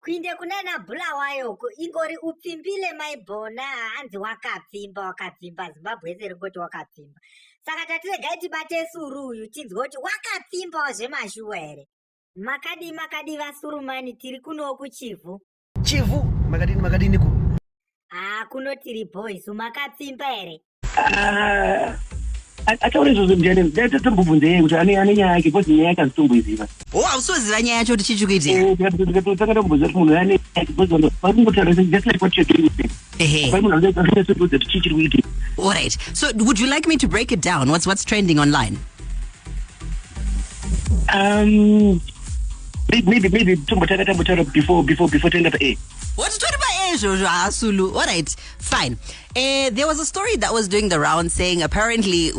kuinde kunana Bulawayo ingori upfimbile mai Bona hanzi wakapfimba Zimbabwe yese ringoti wakapfimba. Saka tatiregai tibate suru uyu tinzwe kuti wakapfimba zvemashuwa here. Makadi vasurumani tiri kuno kuchivu. Chivu makadini ku. Kuno tiri boys makapfimba here. Ataure izvozvo mjane ndatombobvunzei kuti ane nyaya yake bhozi nyaya yake hazitomboiziva. Hausoziva nyaya yacho kuti chichikuitika? Takatomboziva kuti munhu ane nyaya yake bhozi pakungotaura just like what you're doing with him. Munhu anoita kuti chichiri kuitika. All right. So would you like me to break it down? What's trending online? Maybe tombotaura before tenda pa A. What's talking about Asia, Sulu? All right, fine. There was a story that was doing the round saying apparently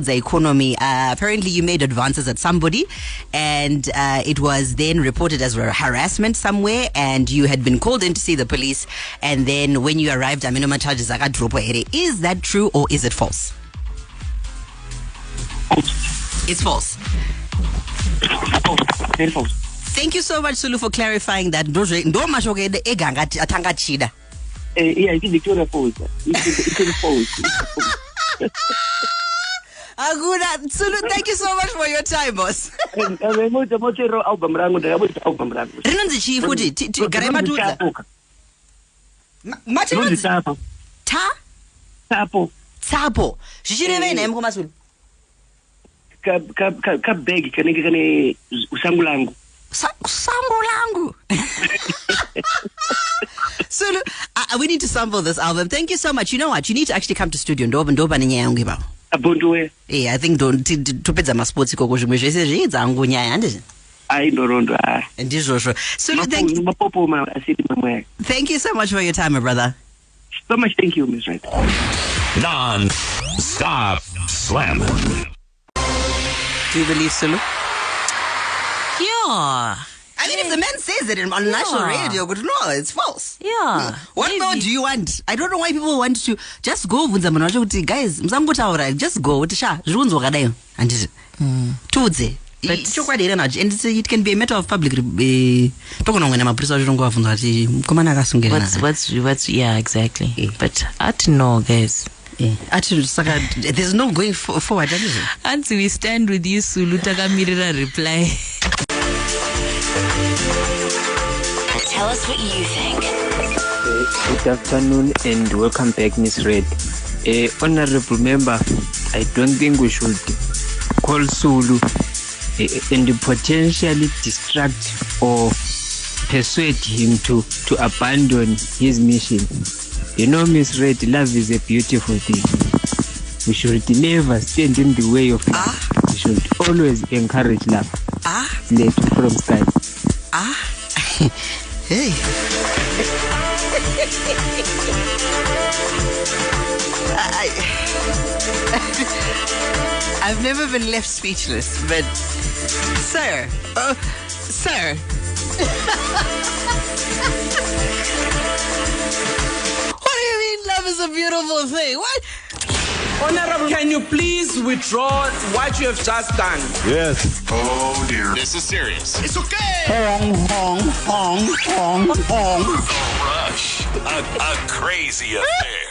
economy. Apparently you made advances at somebody, and it was then reported as harassment somewhere, and you had been called in to see the police, and then when you arrived, aminoma charges aka drop. Is that true or is it false? It's false. Very false. Thank you so much, Sulu, for clarifying that. Yeah, it's Victoria Falls. It's false. Aguna, Sulu, thank you so much for your time, boss. Rinonzi chii futi garai madudza. Tsapo. Zvichireva ina mukoma Sulu. Kabegi kanenge kane sangu langu. Sangu langu. Sulu, we need to sample this album. Thank you so much. You know what? You need to actually come to studio. Ndoba nyaya yangu iba. Abondowe. Yeah, I think topedza masports koko zvimwe zvese zvidzangu nyaya handizvo. Ai ndorondo ah. Ndizvozvo. Sulu, thank you. Thank you so much for your time, my brother. So much thank you, Miss Red. Non-stop slam. Do you believe Sulu? Yeah. I mean, if the man says it on national radio, but no, it's false. Yeah. What more do you want? I don't know why people want to just go. Guys, just go. And it can be a matter of public. What's yeah, exactly. But I don't know, guys. There's no going forward. Until we stand with you, Sulu, Mirror reply. Tell us what you think. Good afternoon and welcome back, Miss Red. Honorable member, I don't think we should call Sulu and potentially distract or persuade him to abandon his mission. You know, Miss Red, love is a beautiful thing. We should never stand in the way of love. We should always encourage love. Let from sky. Hey. I've never been left speechless, but sir. Love is a beautiful thing. What? Honorable, can you please withdraw what you have just done? Yes. Oh dear. This is serious. It's okay. Rush. A crazy affair.